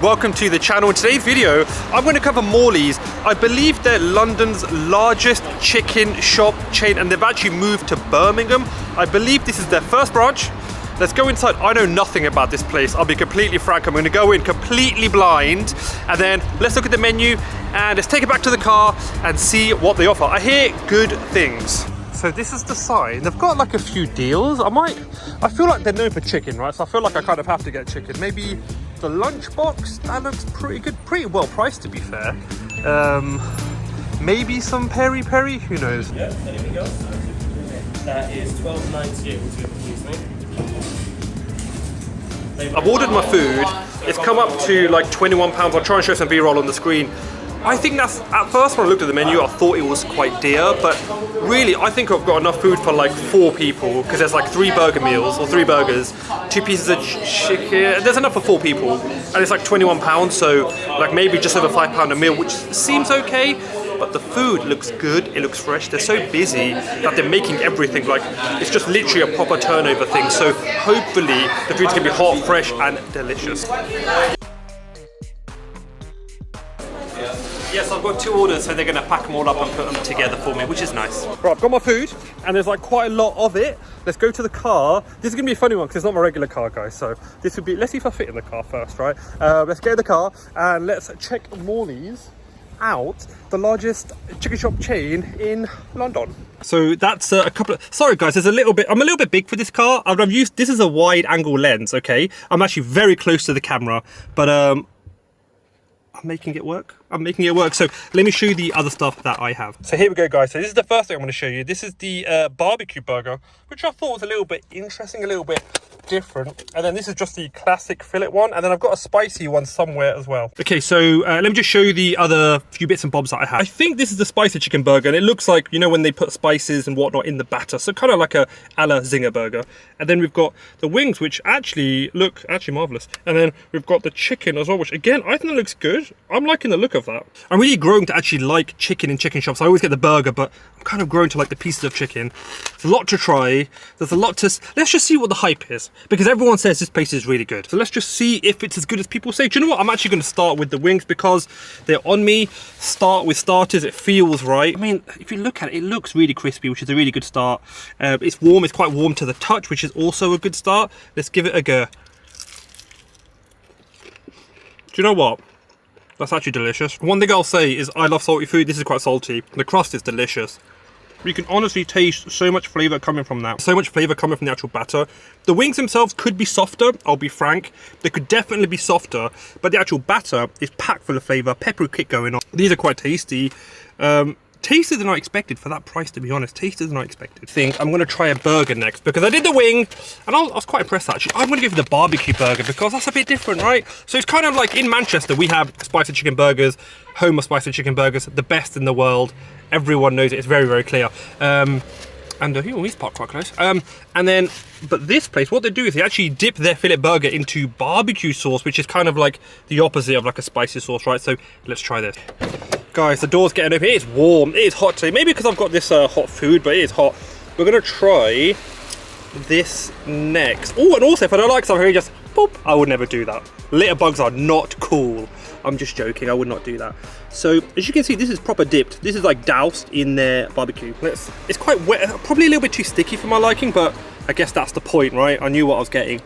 Welcome to the channel. In today's video, I'm going to cover Morleys. I believe they're London's largest chicken shop chain and they've actually moved to Birmingham. I believe this is their first branch. Let's go inside. I know nothing about this place. I'll be completely frank. I'm going to go in completely blind and then let's look at the menu and let's take it back to the car and see what they offer. I hear good things. So this is the sign. They've got like a few deals. I feel like they're known for chicken, right? So I feel like I kind of have to get chicken. Maybe the lunchbox, that looks pretty good, pretty well priced to be fair. Maybe some peri-peri, who knows? Yeah, anything else? That is $12.98 with me. I've ordered my food. It's come up to like £21. I'll try and show some B-roll on the screen. I think that's, at first when I looked at the menu, I thought it was quite dear, but really I think I've got enough food for like 4 people because there's like 3 burger meals, or 3 burgers, 2 pieces of chicken, there's enough for 4 people, and it's like £21, so like maybe just over £5 a meal, which seems okay, but the food looks good, it looks fresh. They're so busy that they're making everything, like it's just literally a proper turnover thing, so hopefully the food's gonna be hot, fresh and delicious. Yes, I've got 2 orders, so they're going to pack them all up and put them together for me, which is nice. Right, I've got my food, and there's like quite a lot of it. Let's go to the car. This is going to be a funny one, because it's not my regular car, guys. So this would be, let's see if I fit in the car first, right? Let's get in the car, and let's check Morley's out, the largest chicken shop chain in London. So that's a couple of, sorry guys, there's a little bit, I'm a little bit big for this car. I've used, this is a wide angle lens, okay? I'm actually very close to the camera, but I'm making it work. So let me show you the other stuff that I have. So here we go, guys. So this is the first thing I'm going to show you. This is the barbecue burger, which I thought was a little bit interesting, a little bit different. And then this is just the classic fillet one. And then I've got a spicy one somewhere as well. Okay, so let me just show you the other few bits and bobs that I have. I think this is the spicy chicken burger. And it looks like, you know, when they put spices and whatnot in the batter. So kind of like a la zinger burger. And then we've got the wings, which actually look marvelous. And then we've got the chicken as well, which again, I think it looks good. I'm liking the look of that. I'm really growing to actually like chicken in chicken shops. I always get the burger, but I'm kind of growing to like the pieces of chicken. There's a lot to try. There's a lot to... Let's just see what the hype is, because everyone says this place is really good. So let's just see if it's as good as people say. Do you know what? I'm actually going to start with the wings because they're on me. Start with starters. It feels right. I mean, if you look at it, it looks really crispy, which is a really good start. It's warm. It's quite warm to the touch, which is also a good start. Let's give it a go. Do you know what? That's actually delicious. One thing I'll say is I love salty food. This is quite salty. The crust is delicious. You can honestly taste so much flavour coming from that. So much flavour coming from the actual batter. The wings themselves could be softer, I'll be frank. They could definitely be softer, but the actual batter is packed full of flavour, peppery kick going on. These are quite tasty. Tastier than I expected for that price, to be honest. Tastier than I expected. I think I'm going to try a burger next because I did the wing and I was quite impressed actually. I'm going to give the barbecue burger because that's a bit different, right? So it's kind of like in Manchester, we have spicy chicken burgers, home of spicy chicken burgers, the best in the world. Everyone knows it. It's very, very clear. And he's parked quite close. And then, but this place, what they do is they actually dip their fillet burger into barbecue sauce, which is kind of like the opposite of like a spicy sauce, right? So let's try this. Guys, the door's getting open. It is warm. It is hot today. Maybe because I've got this hot food, but it is hot. We're going to try this next. Oh, and also if I don't like something, just boop. I would never do that. Litter bugs are not cool. I'm just joking. I would not do that. So as you can see, this is proper dipped. This is like doused in their barbecue. It's quite wet. Probably a little bit too sticky for my liking, but I guess that's the point, right? I knew what I was getting.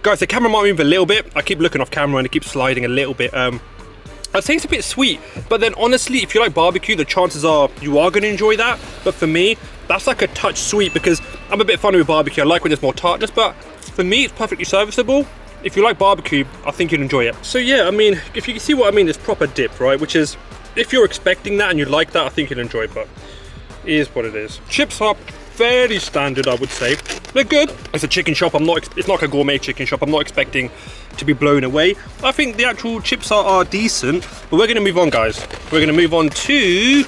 Guys, the camera might move a little bit. I keep looking off camera and it keeps sliding a little bit. I'd say it's a bit sweet, but then honestly, if you like barbecue, the chances are you are going to enjoy that. But for me, that's like a touch sweet because I'm a bit funny with barbecue. I like when there's more tartness, but for me, it's perfectly serviceable. If you like barbecue, I think you'd enjoy it. So yeah, I mean, if you can see what I mean, it's proper dip, right? Which is, if you're expecting that and you like that, I think you'll enjoy it, but it is what it is. Chips are fairly standard, I would say. They're good. It's a chicken shop. It's not like a gourmet chicken shop. I'm not expecting to be blown away. I think the actual chips are decent, but we're going to move on, guys. We're going to move on to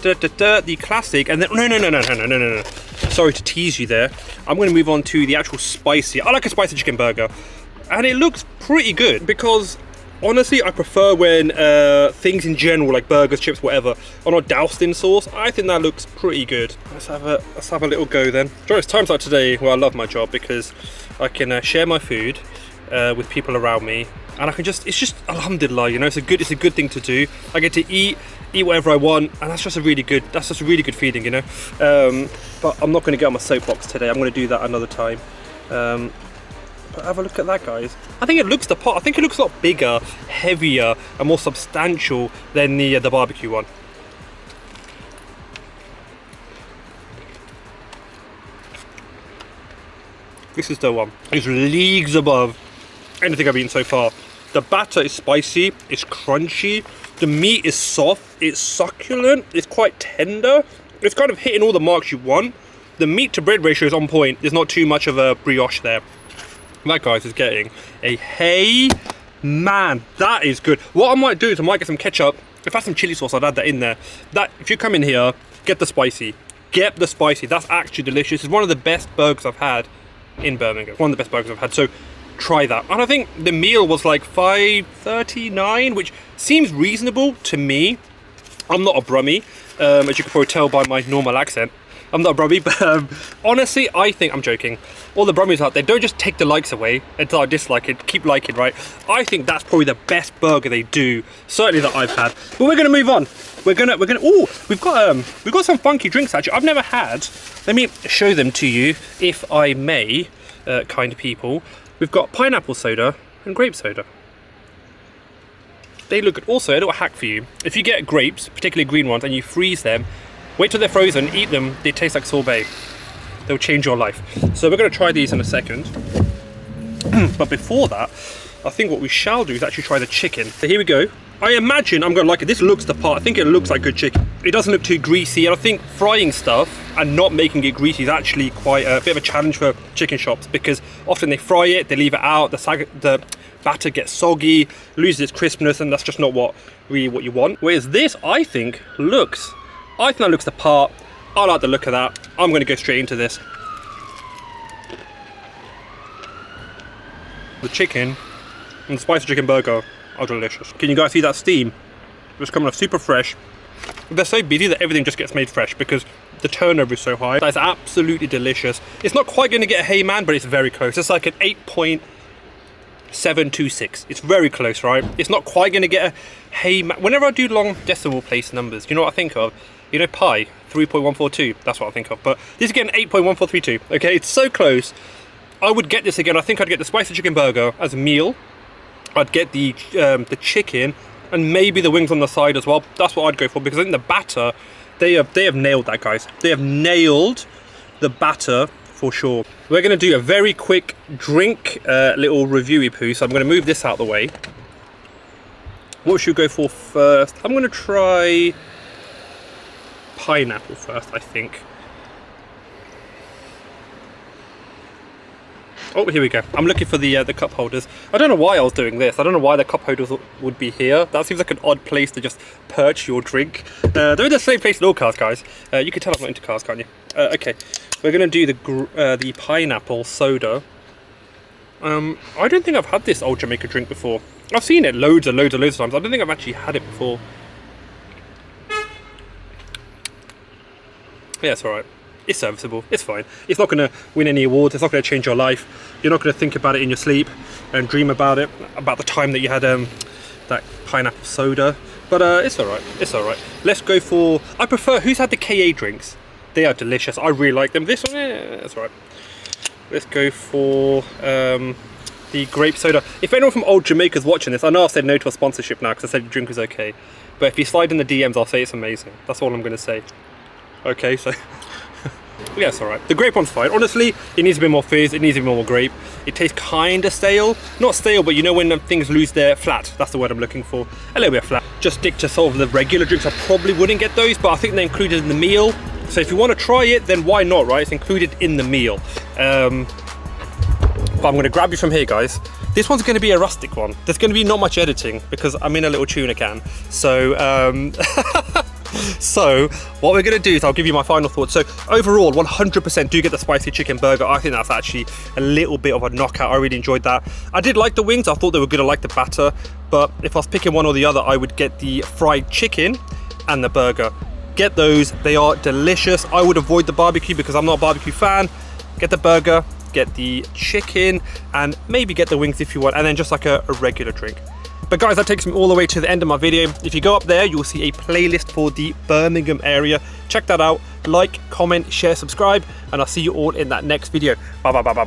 the classic, and then no. Sorry to tease you there. I'm going to move on to the actual spicy. I like a spicy chicken burger, and it looks pretty good because honestly, I prefer when things in general, like burgers, chips, whatever, are not doused in sauce. I think that looks pretty good. Let's have a little go then. It's times like today where I love my job because I can share my food with people around me, and I can just, it's just alhamdulillah, you know, it's a good thing to do. I get to eat whatever I want, and that's just a really good feeling, you know. But I'm not going to get on my soapbox today. I'm going to do that another time. But have a look at that, guys. I think it looks the pot. I think it looks a lot bigger, heavier, and more substantial than the barbecue one. This is the one. It's leagues above anything I've eaten so far. The batter is spicy, it's crunchy, the meat is soft, it's succulent, it's quite tender. It's kind of hitting all the marks you want. The meat to bread ratio is on point. There's not too much of a brioche there. That, guys, is getting a HEYMAN. That is good. What I might do is I might get some ketchup. If I have some chili sauce, I'd add that in there. That, if you come in here, get the spicy. Get the spicy. That's actually delicious. It's one of the best burgers I've had in Birmingham. One of the best burgers I've had. So try that. And I think the meal was like $5.39, which seems reasonable to me. I'm not a Brummie, as you can probably tell by my normal accent. I'm not a Brummie, but honestly, I think, I'm joking, all the Brummies out there, don't just take the likes away until I dislike it, keep liking, right? I think that's probably the best burger they do, certainly that I've had. But we're gonna move on. We're gonna, oh, we've got some funky drinks actually I've never had. Let me show them to you, if I may, kind people. We've got pineapple soda and grape soda. They look good. Also, a little hack for you. If you get grapes, particularly green ones, and you freeze them, wait till they're frozen, eat them, they taste like sorbet. They'll change your life. So we're going to try these in a second. But before that, I think what we shall do is actually try the chicken. So here we go. I imagine I'm going to like it. This looks the part. I think it looks like good chicken. It doesn't look too greasy, and I think frying stuff and not making it greasy is actually quite a bit of a challenge for chicken shops, because often they fry it, they leave it out, the batter gets soggy, loses its crispness, and that's just not really what you want. Whereas this, I think that looks the part. I like the look of that. I'm going to go straight into this. The chicken and the spicy chicken burger are delicious. Can you guys see that steam? It's coming off super fresh. They're so busy that everything just gets made fresh because the turnover is so high. That's absolutely delicious. It's not quite going to get a HEYMAN, but it's very close. It's like an 8.726. It's very close, right? It's not quite going to get a HEYMAN. Whenever I do long decimal place numbers, you know what I think of? You know, pi, 3.142. That's what I think of. But this is getting 8.1432. Okay, it's so close. I would get this again. I think I'd get the spicy chicken burger as a meal. I'd get the chicken and maybe the wings on the side as well. That's what I'd go for, because I think the batter, they have nailed that, guys. They have nailed the batter for sure. We're going to do a very quick drink, little reviewy poo. So I'm going to move this out of the way. What should we go for first? I'm going to try pineapple first, I think. Oh, here we go. I'm looking for the cup holders. I don't know why I was doing this. I don't know why the cup holders would be here. That seems like an odd place to just perch your drink. They're in the same place in all cars, guys. You can tell I'm not into cars, can't you? Okay, we're going to do the pineapple soda. I don't think I've had this old Jamaica drink before. I've seen it loads of times. I don't think I've actually had it before. Yeah, it's alright. It's serviceable, it's fine. It's not going to win any awards, it's not going to change your life. You're not going to think about it in your sleep and dream about it, about the time that you had that pineapple soda. But it's alright, it's alright. Let's go for, I prefer, who's had the KA drinks? They are delicious, I really like them. This one, yeah, that's alright. Let's go for the grape soda. If anyone from Old Jamaica's watching this, I know I've said no to a sponsorship now because I said the drink was okay. But if you slide in the DMs, I'll say it's amazing. That's all I'm going to say. Okay, so... yeah, it's alright. The grape one's fine. Honestly, it needs a bit more fizz, it needs a bit more grape. It tastes kind of stale. Not stale, but you know when things lose their flat. That's the word I'm looking for. A little bit flat. Just stick to sort of the regular drinks. I probably wouldn't get those, but I think they're included in the meal. So if you want to try it, then why not, right? It's included in the meal. But I'm going to grab you from here, guys. This one's going to be a rustic one. There's going to be not much editing because I'm in a little tuna can. So, So what we're going to do is I'll give you my final thoughts. So overall, 100% do get the spicy chicken burger. I think that's actually a little bit of a knockout. I really enjoyed that. I did like the wings. I thought they were good. I liked the batter. But if I was picking one or the other, I would get the fried chicken and the burger. Get those. They are delicious. I would avoid the barbecue because I'm not a barbecue fan. Get the burger. get the chicken, and maybe get the wings if you want, and then just like a regular drink. But guys, that takes me all the way to the end of my video. If you go up there, you'll see a playlist for the Birmingham area. Check that out. Like, comment, share, subscribe, and I'll see you all in that next video. Bye bye bye bye.